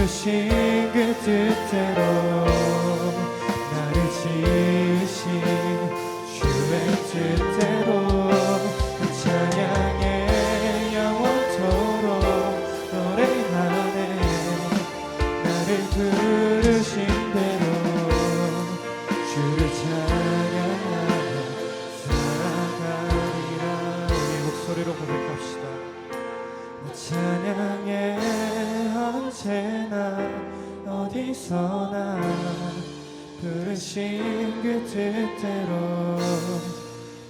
부르신 그 뜻대로 나를 지으신 주의 뜻대로 찬양의 영원토록 노래하네. 나를 부르신 대로 주를 찬양하며 살아가리라. 우리 목소리로 고백합시다. 찬양해 언제나 어디서나 부르신 그 뜻대로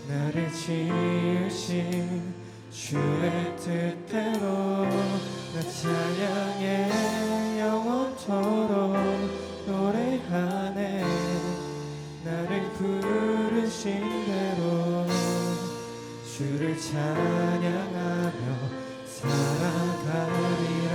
나를 지으신 주의 뜻대로 나 찬양해 영원토록 노래하네. 나를 부르신 대로 주를 찬양하며 살아가리라.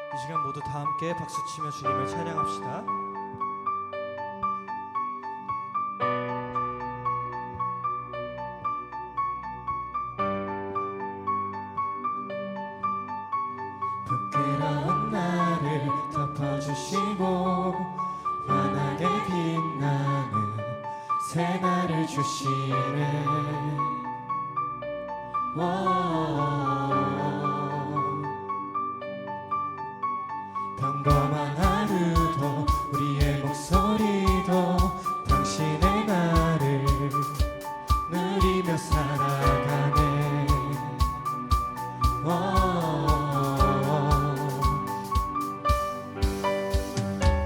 이 시간 모두 다 함께 박수치며 주님을 찬양합시다. 부끄러운 나를 덮어주시고 환하게 빛나는 새날을 주시네. 평범한 하루도 우리의 목소리도 당신의 나를 누리며 살아가네.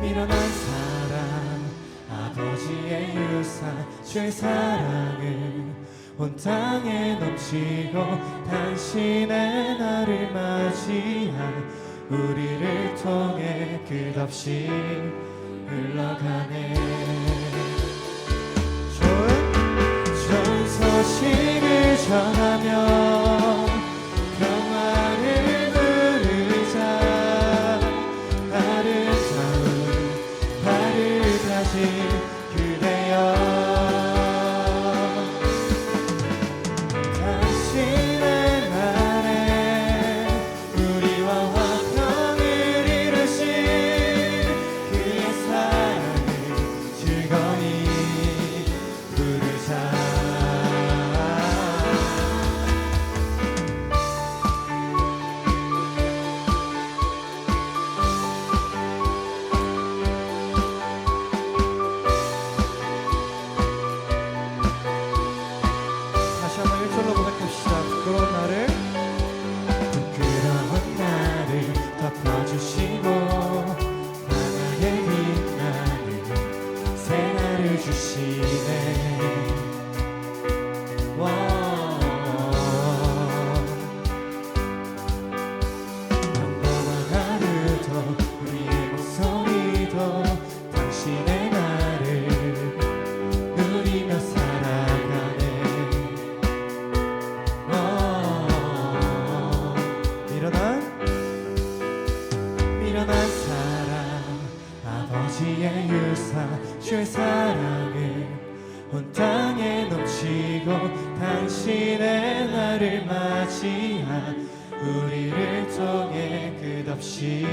미련한 사랑 아버지의 유산 주의 사랑은 온 땅에 넘치고 당신의 나를 맞이한 우리를 통해 끝없이 흘러가네. 좋은 소식을 전하며 평화를 부르자. 아름다운 발을 가진 그대여, 아버지의 유산 주의 사랑은 온 땅에 넘치고 당신의 나를 맞이한 우리를 통해 끝없이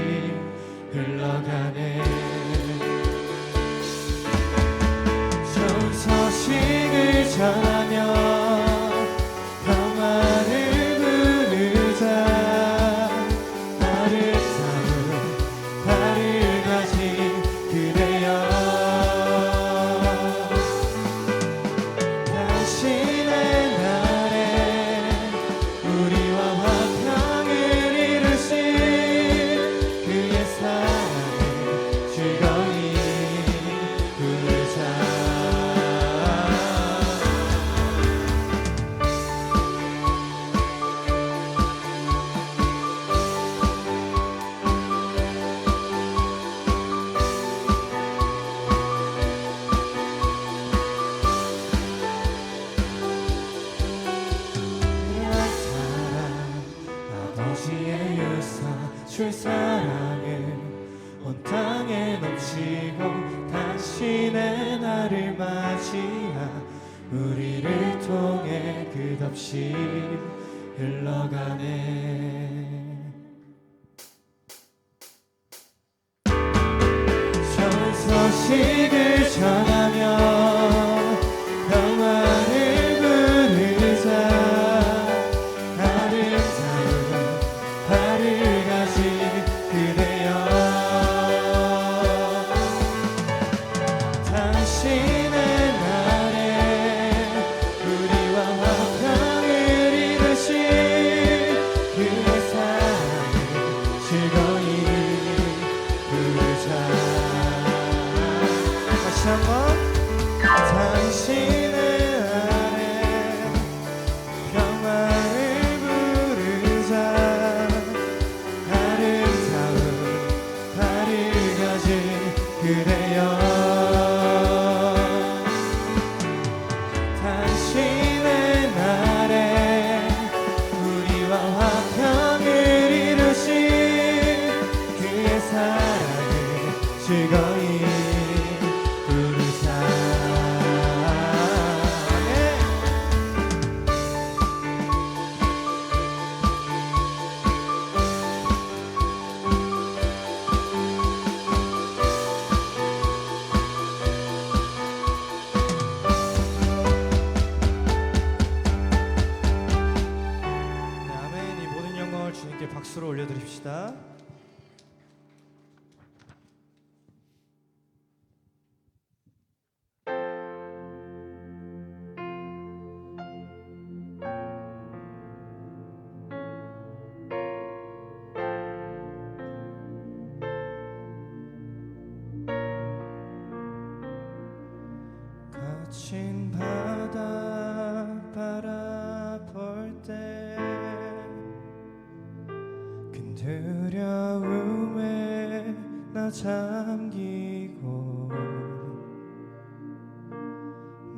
흘러가네. 좋은 소식을 전하며 평화를 부르자. 아름다운 발을 가진 그대여, 당신의 날에 우리와 화평을 이루신 그의 사랑을 즐거이 부르자. 아버지의 유산 주의 사랑은 온 땅 향해 넘치고 당신의 나를 맞이한 우리를 통해 끝없이 흘러가네. 좋은 소식을 전하며 평화를 부르자. 아름다운 발을 가진 그대여, 당신의 날에 우리와 화평을 이루신 그의 사랑을 즐거이 부르자. 다시 한번. 당신의 아래 평화를 부르자. 아름다운 발을 가진 그대여, 당신의 날에 우리와 화평을 이루신 그의 사랑을 즐거이 부르자. 네, 아멘. 이 모든 영광을 주님께 박수로 올려드립시다. 거친 바다 바라볼 때 큰 두려움에 나 잠기고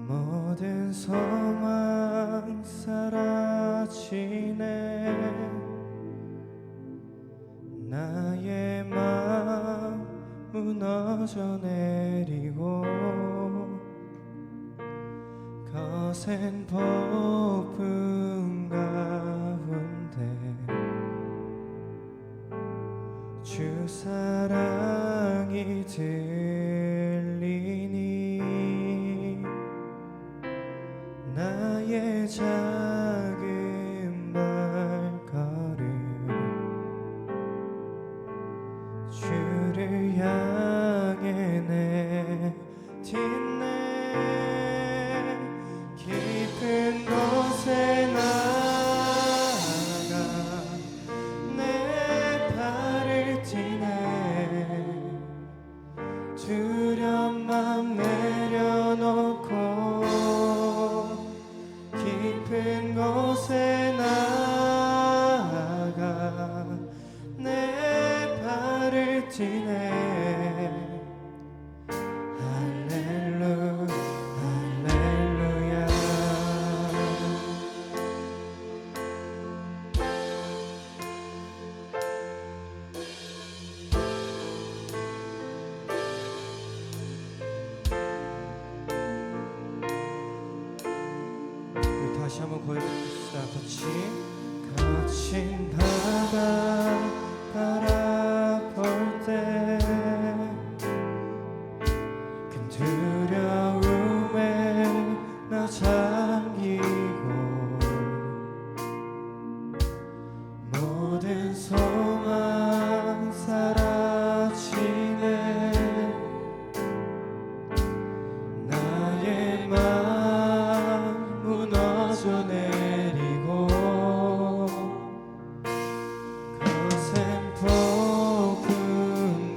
모든 소망 사라지네. 나의 마음 무너져 내리고 거센 폭풍 가운데 주 사랑이 들리니 나의 작은 발걸음 주를 향해 내딛네. 깊은 곳에 나아가 내 발을 디네. 두려운 맘 내려놓고 깊은 곳에 나아가 내 발을 디네. 다시 한번 고백합시다. 거친 바다 바라볼 때 큰 두려움에 나 잠기고 모든 소망 사라지네. 나의 마음 무너져 내리고 거센 폭풍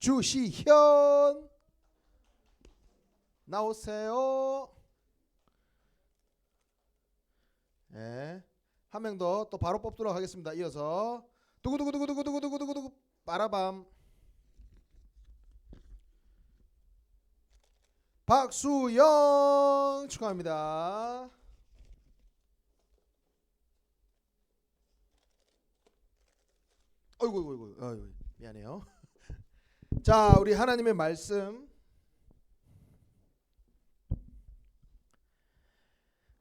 주시현 나오세요. 네. 한 명 더 또 바로 뽑도록 하겠습니다. 이어서 두구두구두구두구두구두구두구 빠라밤 박수영 축하합니다. 어이구 미안해요. 자, 우리 하나님의 말씀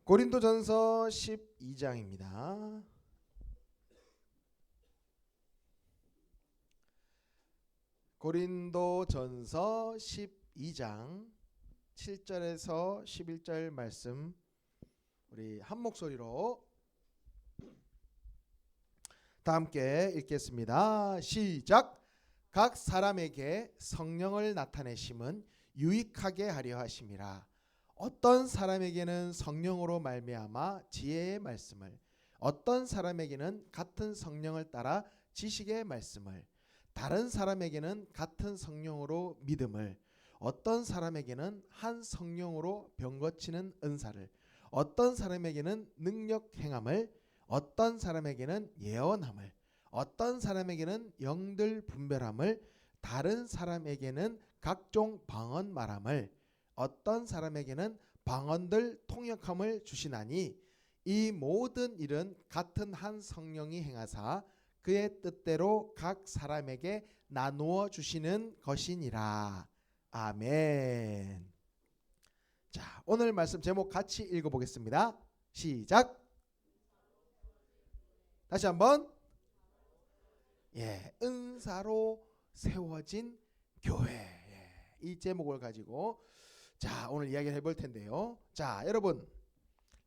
고린도전서 12장입니다. 고린도전서 12장 7절에서 11절 말씀 우리 한 목소리로 다 함께 읽겠습니다. 시작. 각 사람에게 성령을 나타내심은 유익하게 하려 하심이라. 어떤 사람에게는 성령으로 말미암아 지혜의 말씀을, 어떤 사람에게는 같은 성령을 따라 지식의 말씀을, 다른 사람에게는 같은 성령으로 믿음을, 어떤 사람에게는 한 성령으로 병 고치는 은사를, 어떤 사람에게는 능력 행함을, 어떤 사람에게는 예언함을, 어떤 사람에게는 영들 분별함을, 다른 사람에게는 각종 방언 말함을, 어떤 사람에게는 방언들 통역함을 주시나니 이 모든 일은 같은 한 성령이 행하사 그의 뜻대로 각 사람에게 나누어 주시는 것이니라. 아멘. 자, 오늘 말씀 제목 같이 읽어보겠습니다. 시작. 다시 한번. 은사로 세워진 교회. 이 제목을 가지고 자, 오늘 이야기를 해볼 텐데요. 자, 여러분,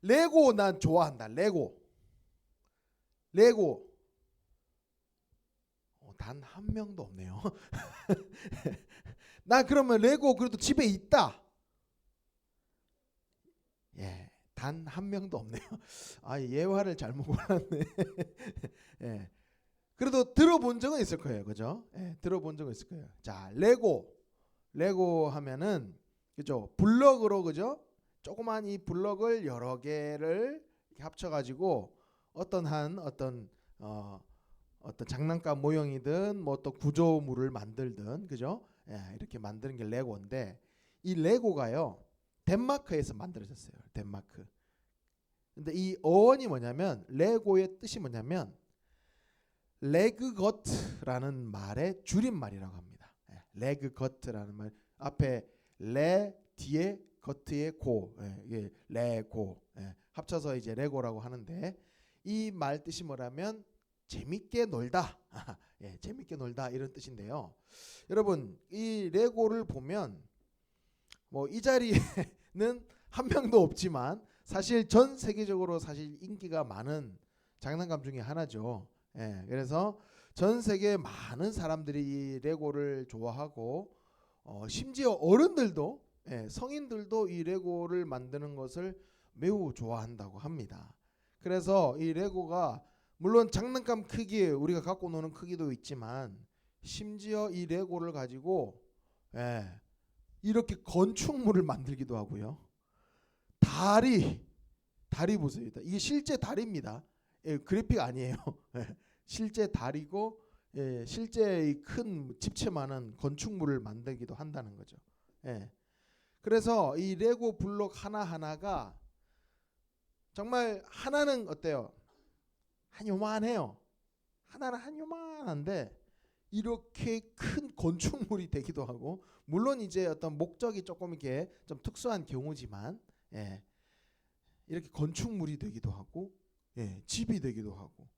레고 난 좋아한다. 레고. 단 한 명도 없네요. 나 그러면 레고 그래도 집에 있다. 단 한 명도 없네요. 예화를 잘못 골랐네. 그래도 들어본 적은 있을 거예요, 그죠? 들어본 적은 있을 거예요. 자, 레고 하면은 그죠? 블럭으로, 그죠? 조그만 이 블럭을 여러 개를 합쳐가지고 어떤 장난감 모형이든 뭐 또 구조물을 만들든, 그죠? 이렇게 만드는 게 레고인데, 이 레고가요 덴마크에서 만들어졌어요. 덴마크. 근데 이 어원이 뭐냐면, 레고의 뜻이 뭐냐면 레그거트라는 말의 줄임말이라고 합니다. 레그거트라는 말, 앞에 레 뒤에 거트의 고, 이게 레고, 합쳐서 이제 레고라고 하는데, 이 말 뜻이 뭐라면 재밌게 놀다, 재밌게 놀다 이런 뜻인데요. 여러분, 이 레고를 보면 뭐 이 자리에는 한 명도 없지만 사실 전 세계적으로 사실 인기가 많은 장난감 중에 하나죠. 그래서 전 세계 많은 사람들이 이 레고를 좋아하고, 심지어 어른들도, 성인들도 이 레고를 만드는 것을 매우 좋아한다고 합니다. 그래서 이 레고가 물론 장난감 크기에 우리가 갖고 노는 크기도 있지만, 심지어 이 레고를 가지고 이렇게 건축물을 만들기도 하고요. 다리 보세요. 이게 실제 다리입니다. 그래픽 아니에요. 실제 다리고, 실제 이 큰 집채만한 건축물을 만들기도 한다는 거죠. 그래서 이 레고 블록 하나하나가 정말, 하나는 어때요? 한 요만해요. 하나는 한 요만한데 이렇게 큰 건축물이 되기도 하고, 물론 이제 어떤 목적이 조금 이렇게 좀 특수한 경우지만, 이렇게 건축물이 되기도 하고, 집이 되기도 하고,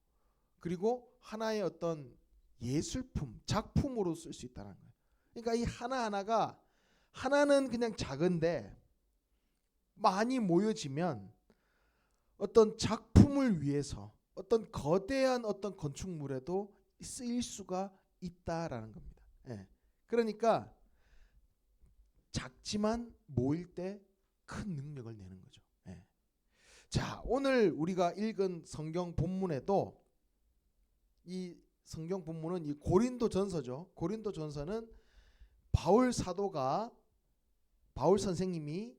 그리고 하나의 어떤 예술품, 작품으로 쓸 수 있다는 거예요. 그러니까 이 하나하나가, 하나는 그냥 작은데 많이 모여지면 어떤 작품을 위해서 어떤 거대한 어떤 건축물에도 쓰일 수가 있다라는 겁니다. 그러니까 작지만 모일 때 큰 능력을 내는 거죠. 자, 오늘 우리가 읽은 성경 본문에도, 이 성경 본문은 이 고린도전서죠. 고린도전서는 바울 선생님이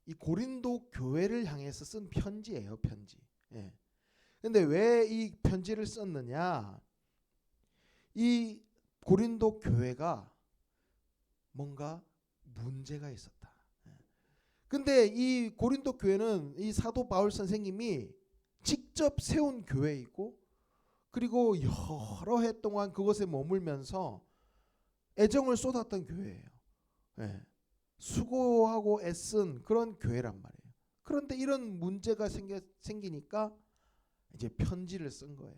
이 고린도 교회를 향해서 쓴 편지예요, 편지. 근데 왜 이 편지를 썼느냐? 이 고린도 교회가 뭔가 문제가 있었다. 근데 이 고린도 교회는 이 사도 바울 선생님이 직접 세운 교회이고, 그리고 여러 해 동안 그것에 머물면서 애정을 쏟았던 교회예요. 수고하고 애쓴 그런 교회란 말이에요. 그런데 이런 문제가 생기니까 이제 편지를 쓴 거예요.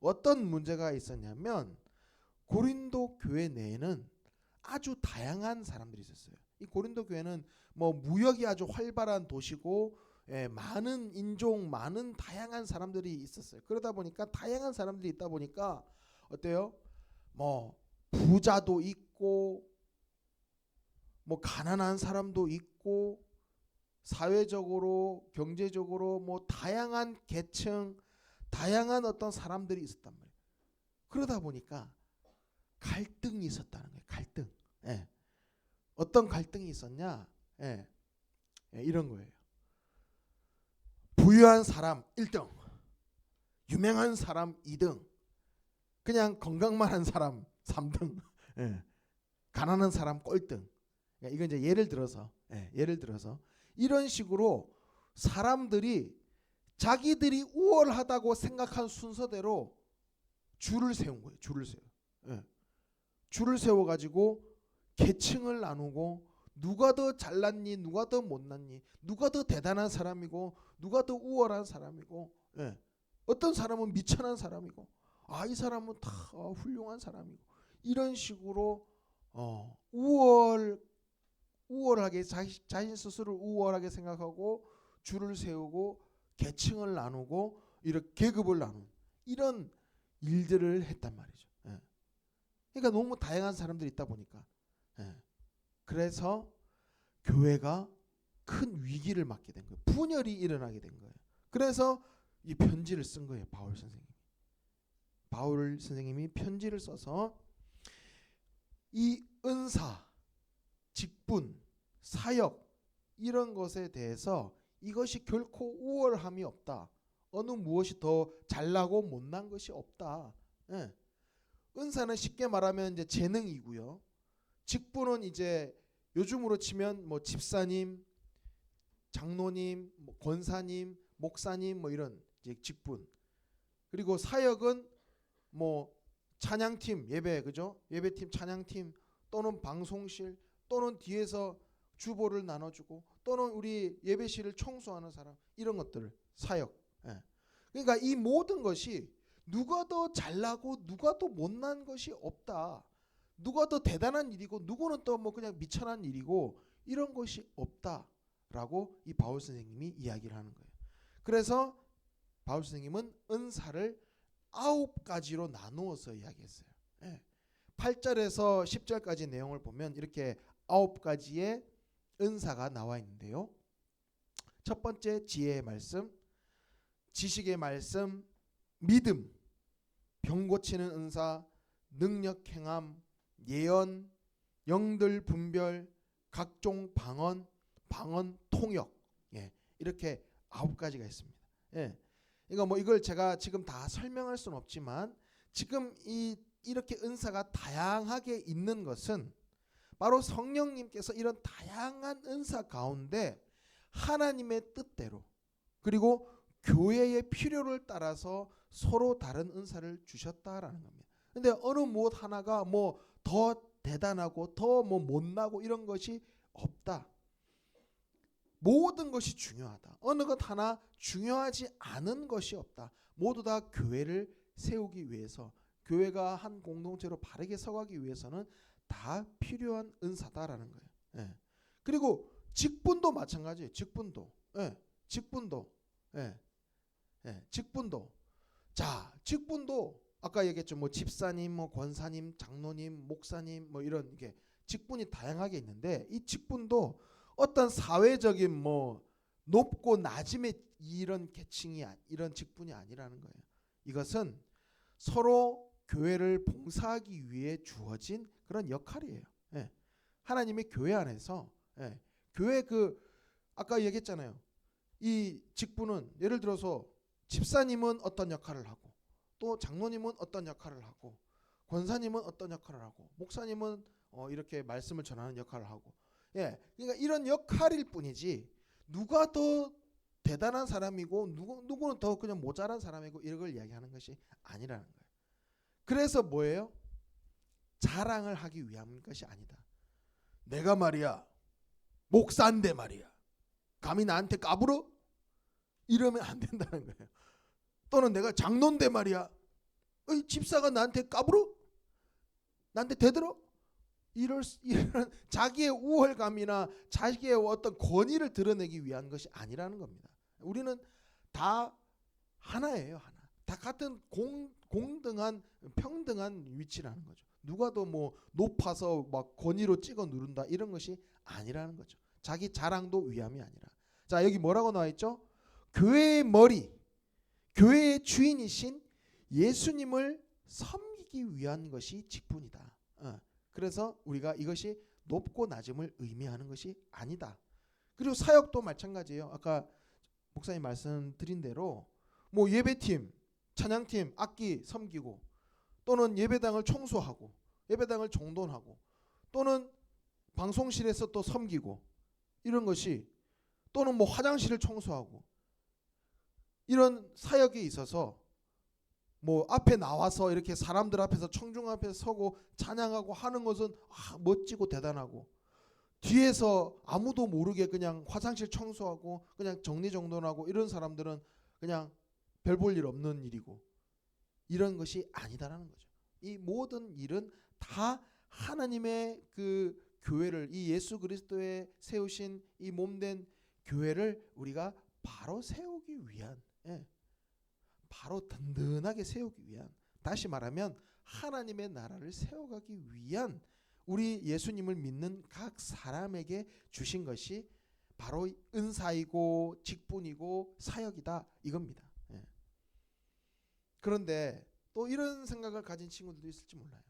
어떤 문제가 있었냐면, 고린도 교회 내에는 아주 다양한 사람들이 있었어요. 이 고린도 교회는 뭐 무역이 아주 활발한 도시고, 많은 인종, 많은 다양한 사람들이 있었어요. 그러다 보니까, 다양한 사람들이 있다 보니까 어때요? 뭐 부자도 있고, 뭐 가난한 사람도 있고, 사회적으로, 경제적으로 뭐 다양한 계층, 다양한 어떤 사람들이 있었단 말이에요. 그러다 보니까 갈등이 있었다는 거예요. 갈등. 어떤 갈등이 있었냐? 이런 거예요. 부유한 사람 1등, 유명한 사람 2등, 그냥 건강만 한 사람 3등, 예. 가난한 사람 꼴등. 이건 이제 예를 들어서 이런 식으로 사람들이 자기들이 우월하다고 생각한 순서대로 줄을 세운 거예요. 줄을 세워가지고 계층을 나누고 누가 더 잘났니, 누가 더 못났니, 누가 더 대단한 사람이고 누가 더 우월한 사람이고, 어떤 사람은 미천한 사람이고, 이 사람은 다 훌륭한 사람이고, 이런 식으로 우월하게 자신 스스로를 우월하게 생각하고 줄을 세우고 계층을 나누고 이렇게 계급을 나누는 이런 일들을 했단 말이죠. 그러니까 너무 다양한 사람들이 있다 보니까 그래서 교회가 큰 위기를 맞게 된 거예요. 분열이 일어나게 된 거예요. 그래서 이 편지를 쓴 거예요. 바울 선생님이 편지를 써서 이 은사, 직분, 사역 이런 것에 대해서 이것이 결코 우월함이 없다. 어느 무엇이 더 잘나고 못난 것이 없다. 은사는 쉽게 말하면 이제 재능이고요. 직분은 이제 요즘으로 치면 뭐 집사님, 장로님, 뭐 권사님, 목사님 뭐 이런 이제 직분. 그리고 사역은 뭐 찬양팀, 그죠? 예배팀, 찬양팀 또는 방송실 또는 뒤에서 주보를 나눠주고 또는 우리 예배실을 청소하는 사람 이런 것들을 사역. 그러니까 이 모든 것이 누가 더 잘나고 누가 더 못난 것이 없다. 누가 더 대단한 일이고 누구는 또 뭐 그냥 미천한 일이고 이런 것이 없다라고 이 바울 선생님이 이야기를 하는 거예요. 그래서 바울 선생님은 은사를 9가지로 나누어서 이야기했어요. 8절에서 10절까지 내용을 보면 이렇게 9가지의 은사가 나와 있는데요. 첫 번째 지혜의 말씀, 지식의 말씀, 믿음, 병 고치는 은사, 능력 행함, 예언, 영들 분별, 각종 방언 통역. 이렇게 9가지가 있습니다. 그러니까 뭐 이걸 제가 지금 다 설명할 수는 없지만 지금 이렇게 은사가 다양하게 있는 것은 바로 성령님께서 이런 다양한 은사 가운데 하나님의 뜻대로 그리고 교회의 필요를 따라서 서로 다른 은사를 주셨다라는 겁니다. 근데 어느 무엇 하나가 뭐 더 대단하고 더 뭐 못나고 이런 것이 없다. 모든 것이 중요하다. 어느 것 하나 중요하지 않은 것이 없다. 모두 다 교회를 세우기 위해서 교회가 한 공동체로 바르게 서가기 위해서는 다 필요한 은사다라는 거예요. 그리고 직분도 마찬가지예요. 직분도. 자, 직분도 아까 얘기했죠. 뭐 집사님, 뭐 권사님, 장로님, 목사님 뭐 이런 이게 직분이 다양하게 있는데 이 직분도 어떤 사회적인 뭐 높고 낮음의 이런 계층이 이런 직분이 아니라는 거예요. 이것은 서로 교회를 봉사하기 위해 주어진 그런 역할이에요. 하나님의 교회 안에서 교회 아까 얘기했잖아요. 이 직분은 예를 들어서 집사님은 어떤 역할을 하고 또 장로님은 어떤 역할을 하고 권사님은 어떤 역할을 하고 목사님은 이렇게 말씀을 전하는 역할을 하고 그러니까 이런 역할일 뿐이지 누가 더 대단한 사람이고 누구는 더 그냥 모자란 사람이고 이런 걸 이야기하는 것이 아니라는 거예요. 그래서 뭐예요? 자랑을 하기 위한 것이 아니다. 내가 말이야 목사인데 말이야 감히 나한테 까불어? 이러면 안 된다는 거예요. 또는 내가 장로인데 말이야 집사가 나한테 까불어? 나한테 대들어? 이런 자기의 우월감이나 자기의 어떤 권위를 드러내기 위한 것이 아니라는 겁니다. 우리는 다 하나예요. 하나. 다 같은 공등한 평등한 위치라는 거죠. 누가 더 뭐 높아서 막 권위로 찍어 누른다 이런 것이 아니라는 거죠. 자기 자랑도 위함이 아니라. 자, 여기 뭐라고 나와 있죠? 교회의 머리, 교회의 주인이신 예수님을 섬기기 위한 것이 직분이다. 그래서 우리가 이것이 높고 낮음을 의미하는 것이 아니다. 그리고 사역도 마찬가지예요. 아까 목사님 말씀드린 대로 뭐 예배팀, 찬양팀, 악기 섬기고 또는 예배당을 청소하고 예배당을 정돈하고 또는 방송실에서 또 섬기고 이런 것이 또는 뭐 화장실을 청소하고 이런 사역에 있어서 뭐 앞에 나와서 이렇게 사람들 앞에서 청중 앞에 서고 찬양하고 하는 것은 멋지고 대단하고 뒤에서 아무도 모르게 그냥 화장실 청소하고 그냥 정리정돈하고 이런 사람들은 그냥 별 볼 일 없는 일이고 이런 것이 아니다라는 거죠. 이 모든 일은 다 하나님의 그 교회를 이 예수 그리스도의 세우신 이 몸된 교회를 우리가 바로 세우기 위한 바로 든든하게 세우기 위한 다시 말하면 하나님의 나라를 세워가기 위한 우리 예수님을 믿는 각 사람에게 주신 것이 바로 은사이고 직분이고 사역이다 이겁니다. 그런데 또 이런 생각을 가진 친구들도 있을지 몰라요.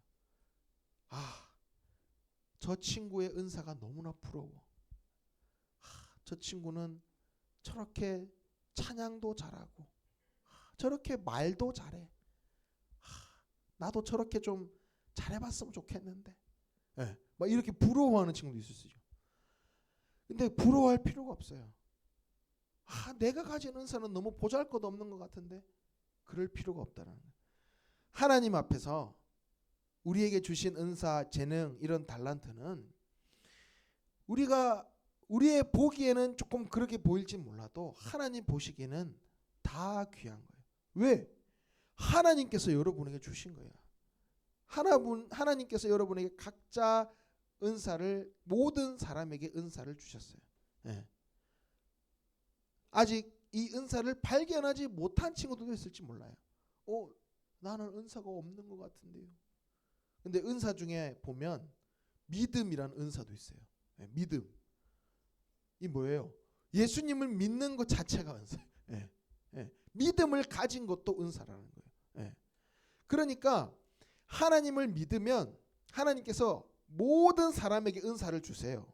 저 친구의 은사가 너무나 부러워. 저 친구는 저렇게 찬양도 잘하고 저렇게 말도 잘해. 나도 저렇게 좀 잘해봤으면 좋겠는데. 막 이렇게 부러워하는 친구도 있을 수 있죠. 근데 부러워할 필요가 없어요. 내가 가진 은사는 너무 보잘것없는 것 같은데 그럴 필요가 없다는 거예요. 하나님 앞에서 우리에게 주신 은사, 재능 이런 달란트는 우리의 보기에는 조금 그렇게 보일지 몰라도 하나님 보시기에는 다 귀한 거예요. 왜? 하나님께서 여러분에게 주신 거예요. 하나님께서 여러분에게 각자 은사를 모든 사람에게 은사를 주셨어요. 아직 이 은사를 발견하지 못한 친구들도 있을지 몰라요. 나는 은사가 없는 것 같은데요. 근데 은사 중에 보면 믿음이라는 은사도 있어요. 믿음. 이 뭐예요? 예수님을 믿는 것 자체가 은사예요. 믿음을 가진 것도 은사라는 거예요. 그러니까 하나님을 믿으면 하나님께서 모든 사람에게 은사를 주세요.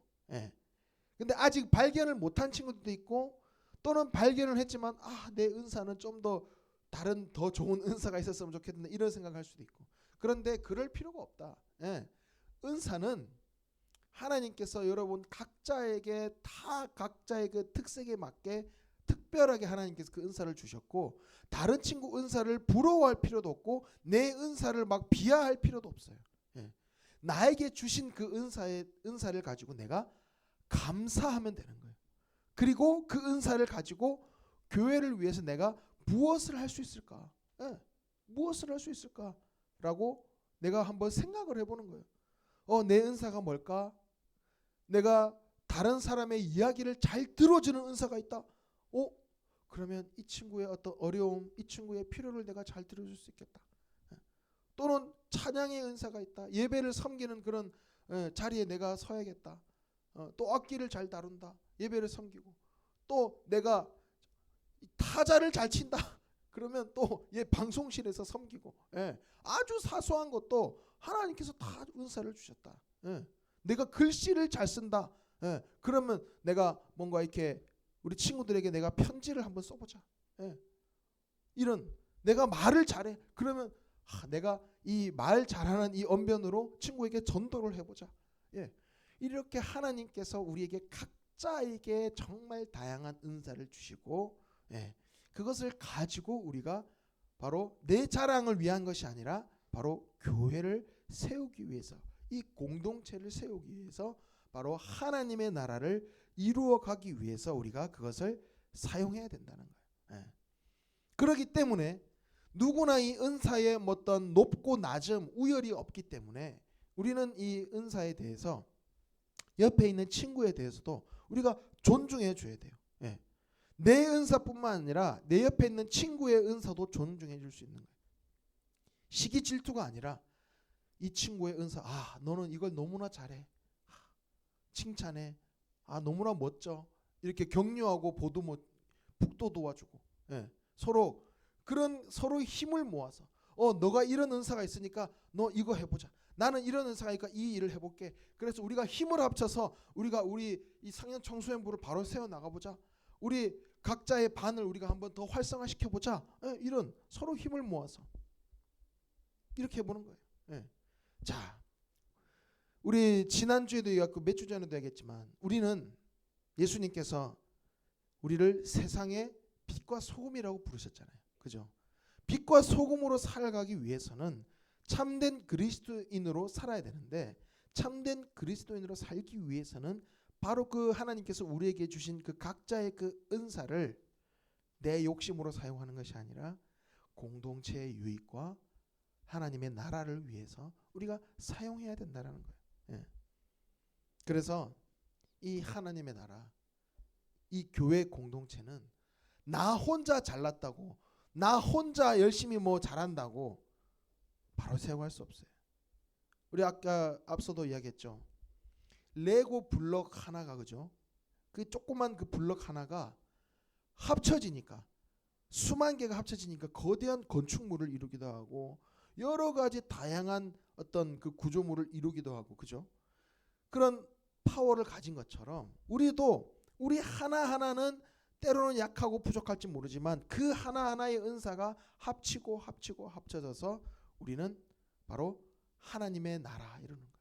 근데 아직 발견을 못한 친구들도 있고 또는 발견을 했지만 내 은사는 좀 더 다른 더 좋은 은사가 있었으면 좋겠는데 이런 생각할 수도 있고 그런데 그럴 필요가 없다. 은사는 하나님께서 여러분 각자에게 다 각자의 그 특색에 맞게 특별하게 하나님께서 그 은사를 주셨고 다른 친구 은사를 부러워할 필요도 없고 내 은사를 막 비하할 필요도 없어요. 나에게 주신 그 은사를 가지고 내가 감사하면 되는 거예요. 그리고 그 은사를 가지고 교회를 위해서 내가 무엇을 할 수 있을까? 무엇을 할 수 있을까라고 내가 한번 생각을 해보는 거예요. 내 은사가 뭘까? 내가 다른 사람의 이야기를 잘 들어주는 은사가 있다. 그러면 이 친구의 어떤 어려움, 이 친구의 필요를 내가 잘 들어줄 수 있겠다. 또는 찬양의 은사가 있다. 예배를 섬기는 그런 자리에 내가 서야겠다. 또 악기를 잘 다룬다. 예배를 섬기고 또 내가 타자를 잘 친다. 그러면 또 방송실에서 섬기고 아주 사소한 것도 하나님께서 다 은사를 주셨다. 내가 글씨를 잘 쓴다. 그러면 내가 뭔가 이렇게 우리 친구들에게 내가 편지를 한번 써보자. 이런 내가 말을 잘해. 그러면 내가 이 말 잘하는 이 언변으로 친구에게 전도를 해보자. 이렇게 하나님께서 우리에게 각자에게 정말 다양한 은사를 주시고 그것을 가지고 우리가 바로 내 자랑을 위한 것이 아니라 바로 교회를 세우기 위해서 이 공동체를 세우기 위해서 바로 하나님의 나라를 이루어가기 위해서 우리가 그것을 사용해야 된다는 거예요. 그렇기 때문에 누구나 이 은사의 어떤 높고 낮음 우열이 없기 때문에 우리는 이 은사에 대해서 옆에 있는 친구에 대해서도 우리가 존중해 줘야 돼요. 내 은사뿐만 아니라 내 옆에 있는 친구의 은사도 존중해 줄 수 있는 거예요. 시기 질투가 아니라 이 친구의 은사, 너는 이걸 너무나 잘해. 칭찬해. 너무나 멋져. 이렇게 격려하고 북도 도와주고. 서로 힘을 모아서 너가 이런 은사가 있으니까 너 이거 해보자. 나는 이런 은사가 있으니까 이 일을 해볼게. 그래서 우리가 힘을 합쳐서 우리 이 상현 청소년부를 바로 세워 나가보자. 우리 각자의 반을 우리가 한번 더 활성화시켜 보자. 이런 서로 힘을 모아서 이렇게 해보는 거예요. 자, 우리 지난주에도 얘기했고 몇 주 전에도 얘기했지만 우리는 예수님께서 우리를 세상의 빛과 소금이라고 부르셨잖아요. 그죠? 빛과 소금으로 살아가기 위해서는 참된 그리스도인으로 살아야 되는데, 참된 그리스도인으로 살기 위해서는 바로 그 하나님께서 우리에게 주신 그 각자의 그 은사를 내 욕심으로 사용하는 것이 아니라 공동체의 유익과 하나님의 나라를 위해서 우리가 사용해야 된다는 거예요. 그래서 이 하나님의 나라, 이 교회 공동체는 나 혼자 잘났다고, 나 혼자 열심히 뭐 잘한다고 바로 세워갈 수 없어요. 우리 아까 앞서도 이야기했죠. 레고 블럭 하나가, 그죠? 그 조그만 그 블럭 하나가 합쳐지니까, 수만 개가 합쳐지니까 거대한 건축물을 이루기도 하고 여러 가지 다양한 어떤 그 구조물을 이루기도 하고, 그죠? 그런 파워를 가진 것처럼 우리 하나하나는 때로는 약하고 부족할지 모르지만 그 하나하나의 은사가 합쳐져서 우리는 바로 하나님의 나라 이루는 거예요.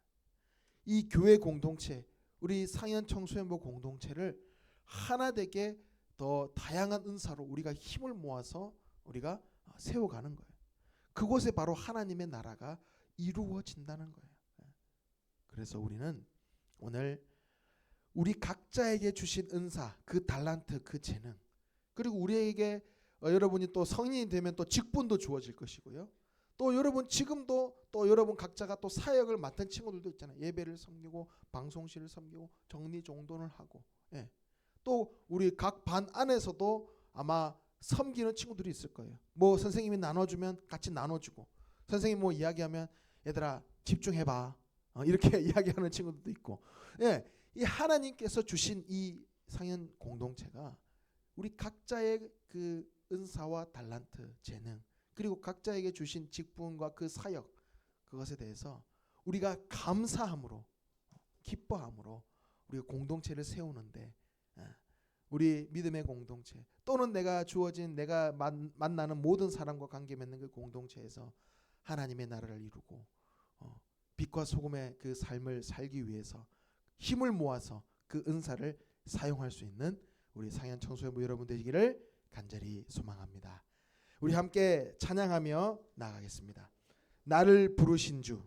이 교회 공동체, 우리 상현 청소년부 공동체를 하나 되게 더 다양한 은사로 우리가 힘을 모아서 우리가 세워가는 거예요. 그곳에 바로 하나님의 나라가 이루어진다는 거예요. 그래서 우리는 오늘 우리 각자에게 주신 은사, 그 달란트, 그 재능, 그리고 우리에게 여러분이 또 성인이 되면 또 직분도 주어질 것이고요. 또 여러분 지금도 또 여러분 각자가 또 사역을 맡은 친구들도 있잖아요. 예배를 섬기고 방송실을 섬기고 정리정돈을 하고, 또 우리 각 반 안에서도 아마 섬기는 친구들이 있을 거예요. 뭐 선생님이 나눠주면 같이 나눠주고, 선생님 뭐 이야기하면 얘들아 집중해봐, 이렇게 이야기하는 친구들도 있고, 이 하나님께서 주신 이 상현 공동체가 우리 각자의 그 은사와 달란트, 재능, 그리고 각자에게 주신 직분과 그 사역, 그것에 대해서 우리가 감사함으로, 기뻐함으로 우리가 공동체를 세우는데, 우리 믿음의 공동체 또는 내가 주어진, 내가 만나는 모든 사람과 관계 맺는 그 공동체에서 하나님의 나라를 이루고 빛과 소금의 그 삶을 살기 위해서 힘을 모아서 그 은사를 사용할 수 있는 우리 상현 청소년부 여러분 되시기를 간절히 소망합니다. 우리 함께 찬양하며 나아가겠습니다. 나를 부르신 주,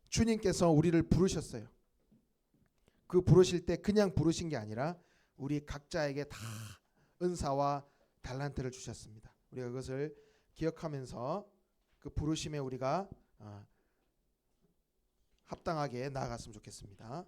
주님께서 우리를 부르셨어요. 그 부르실 때 그냥 부르신 게 아니라 우리 각자에게 다 은사와 달란트를 주셨습니다. 우리가 그것을 기억하면서 그 부르심에 우리가 합당하게 나아갔으면 좋겠습니다.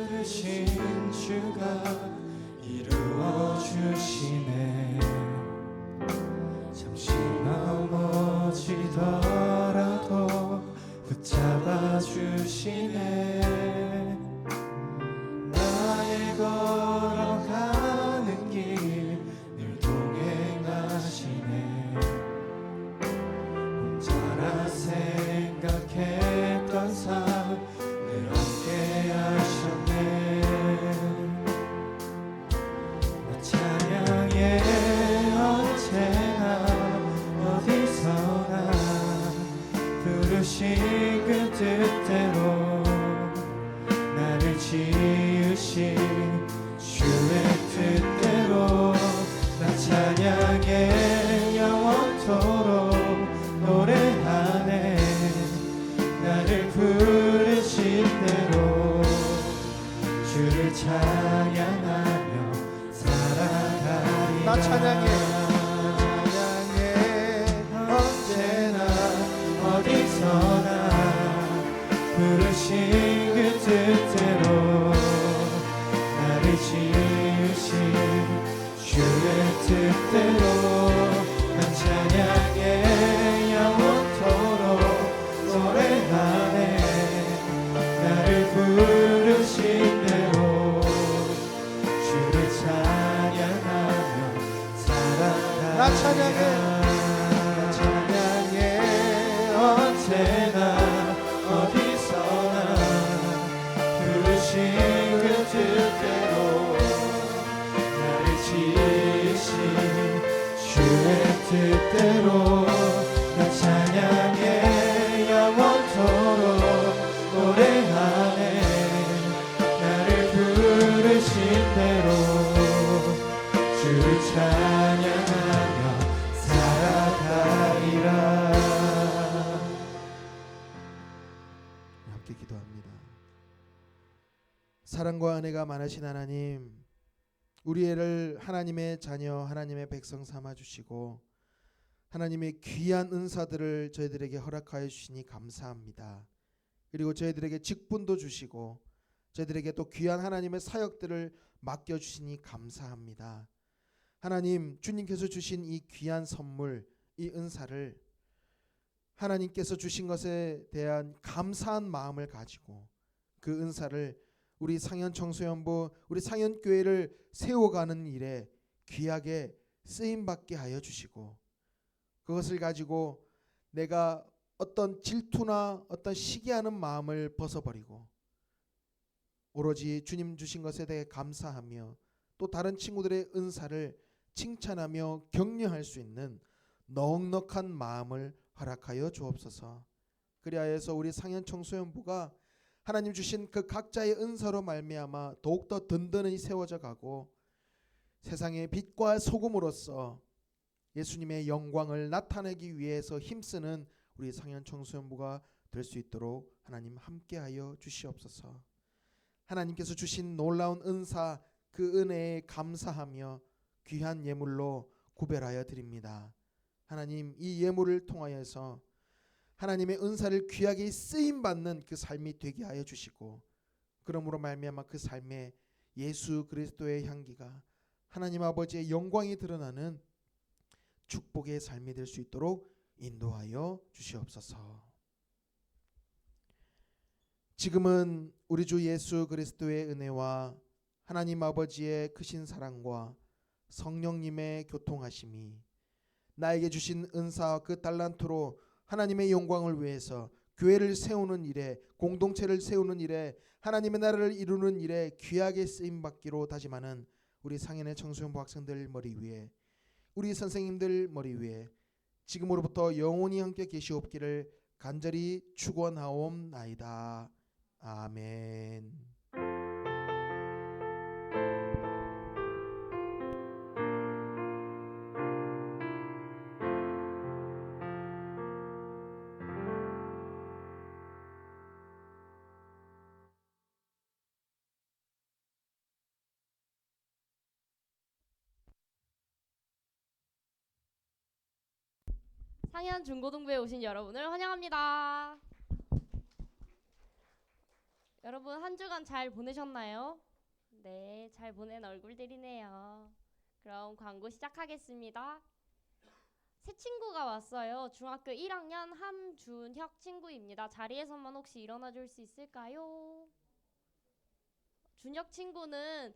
부르신 주가 이루어 주시네. 잠시 넘어지더라도 붙잡아 주시네. 나의 걸어가는 길 늘 동행하시네. 혼자라 생각했던 삶 늘 함께 하셨네. 나 찬양해 언제나 어디서나 부르신 그 뜻대로 나를 지으신 주의 뜻대로 나 찬양해 영원토록 노래하네. 나를 부르신 대로 주를 찬양하며 살아가리라. 나 찬양해 언제나 어디서나 부르신 그 뜻대로 나를 지으신 주의 뜻대로 난 기도합니다. 사랑과 은혜가 많으신 하나님, 우리 애를 하나님의 자녀, 하나님의 백성 삼아 주시고 하나님의 귀한 은사들을 저희들에게 허락하여 주시니 감사합니다. 그리고 저희들에게 직분도 주시고 저희들에게 또 귀한 하나님의 사역들을 맡겨 주시니 감사합니다. 하나님, 주님께서 주신 이 귀한 선물, 이 은사를 하나님께서 주신 것에 대한 감사한 마음을 가지고 그 은사를 우리 상현 청소년부, 우리 상현교회를 세워가는 일에 귀하게 쓰임받게 하여 주시고 그것을 가지고 내가 어떤 질투나 어떤 시기하는 마음을 벗어버리고 오로지 주님 주신 것에 대해 감사하며 또 다른 친구들의 은사를 칭찬하며 격려할 수 있는 넉넉한 마음을 허락하여 주옵소서. 그리하여서 우리 상현 청소년부가 하나님 주신 그 각자의 은사로 말미암아 더욱더 든든히 세워져 가고 세상의 빛과 소금으로서 예수님의 영광을 나타내기 위해서 힘쓰는 우리 상현 청소년부가 될 수 있도록 하나님 함께하여 주시옵소서. 하나님께서 주신 놀라운 은사, 그 은혜에 감사하며 귀한 예물로 구별하여 드립니다. 하나님, 이 예물을 통하여서 하나님의 은사를 귀하게 쓰임받는 그 삶이 되게 하여 주시고 그러므로 말미암아 그 삶에 예수 그리스도의 향기가 하나님 아버지의 영광이 드러나는 축복의 삶이 될 수 있도록 인도하여 주시옵소서. 지금은 우리 주 예수 그리스도의 은혜와 하나님 아버지의 크신 사랑과 성령님의 교통하심이 나에게 주신 은사 그 달란트로 하나님의 영광을 위해서 교회를 세우는 일에, 공동체를 세우는 일에, 하나님의 나라를 이루는 일에 귀하게 쓰임받기로 다짐하는 우리 상현의 청소년부 학생들 머리 위에, 우리 선생님들 머리 위에 지금으로부터 영원히 함께 계시옵기를 간절히 축원하옵나이다. 아멘. 상현 중고등부에 오신 여러분을 환영합니다. 여러분 한 주간 잘 보내셨나요? 네, 잘 보낸 얼굴들이네요. 그럼 광고 시작하겠습니다. 새 친구가 왔어요. 중학교 1학년 함준혁 친구입니다. 자리에서만 혹시 일어나 줄 수 있을까요? 준혁 친구는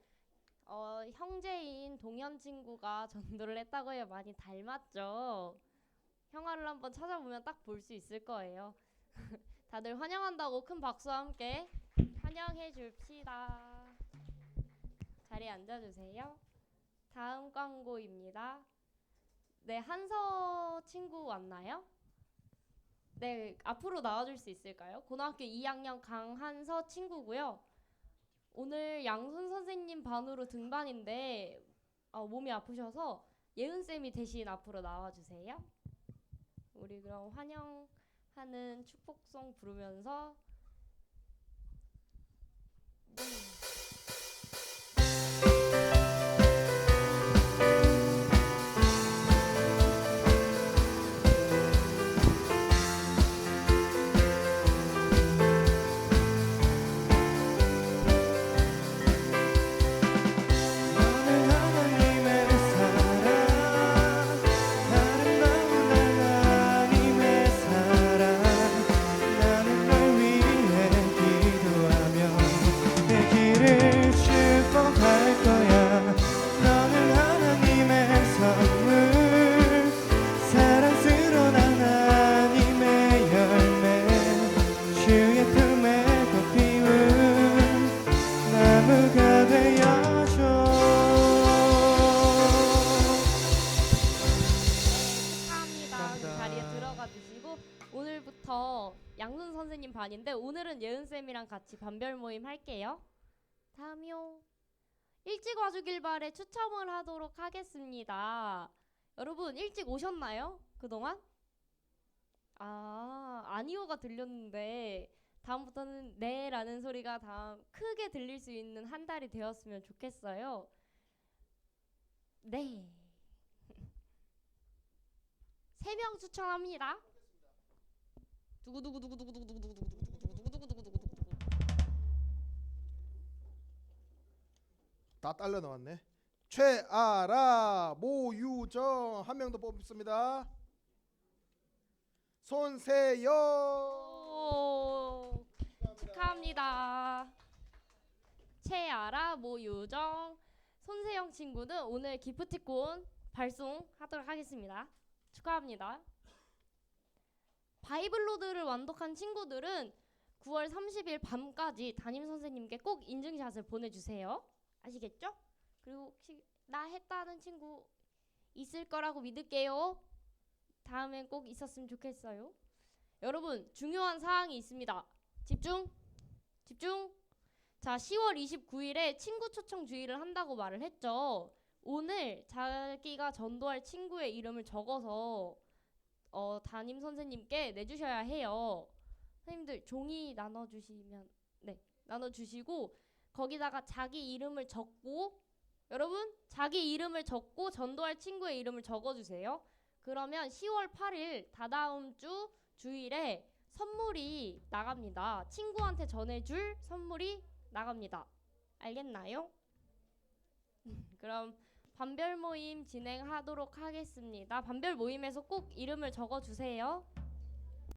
형제인 동현 친구가 전도를 했다고 해요. 많이 닮았죠? 형아를 한번 찾아보면 딱 볼 수 있을 거예요. 다들 환영한다고 큰 박수와 함께 환영해 줍시다. 자리에 앉아주세요. 다음 광고입니다. 네, 한서 친구 왔나요? 네, 앞으로 나와줄 수 있을까요? 고등학교 2학년 강한서 친구고요. 오늘 양순 선생님 반으로 등반인데 몸이 아프셔서 예은쌤이 대신 앞으로 나와주세요. 우리 그럼 환영하는 축복송 부르면서 오늘부터 양순 선생님 반인데 오늘은 예은쌤이랑 같이 반별 모임 할게요. 다음이요. 일찍 와주길 바래 추첨을 하도록 하겠습니다. 여러분 일찍 오셨나요? 그동안? 아니요가 들렸는데 다음부터는 네라는 소리가 다음 크게 들릴 수 있는 한 달이 되었으면 좋겠어요. 네. 3명 추천합니다. 두구두구두구두구두구두구두구두구두구두구두구두구두구두구두구. 다 딸려 나왔네. 최아라, 모유정 한 명 더 뽑습니다. 손세영. 오, 축하합니다. 최아라, 모유정, 손세영 친구는 오늘 기프티콘 발송하도록 하겠습니다. 축하합니다. 바이블로드를 완독한 친구들은 9월 30일 밤까지 담임 선생님께 꼭 인증샷을 보내주세요. 아시겠죠? 그리고 혹시 나 했다는 친구 있을 거라고 믿을게요. 다음엔 꼭 있었으면 좋겠어요. 여러분, 중요한 사항이 있습니다. 집중! 집중! 자, 10월 29일에 친구 초청 주의를 한다고 말을 했죠. 오늘 자기가 전도할 친구의 이름을 적어서 담임 선생님께 내주셔야 해요. 선생님들 종이 나눠주시면 나눠주시고 거기다가 자기 이름을 적고 여러분 자기 이름을 적고 전도할 친구의 이름을 적어주세요. 그러면 10월 8일 다다음 주 주일에 선물이 나갑니다. 친구한테 전해줄 선물이 나갑니다. 알겠나요? 그럼 반별 모임 진행하도록 하겠습니다. 반별 모임에서 꼭 이름을 적어주세요.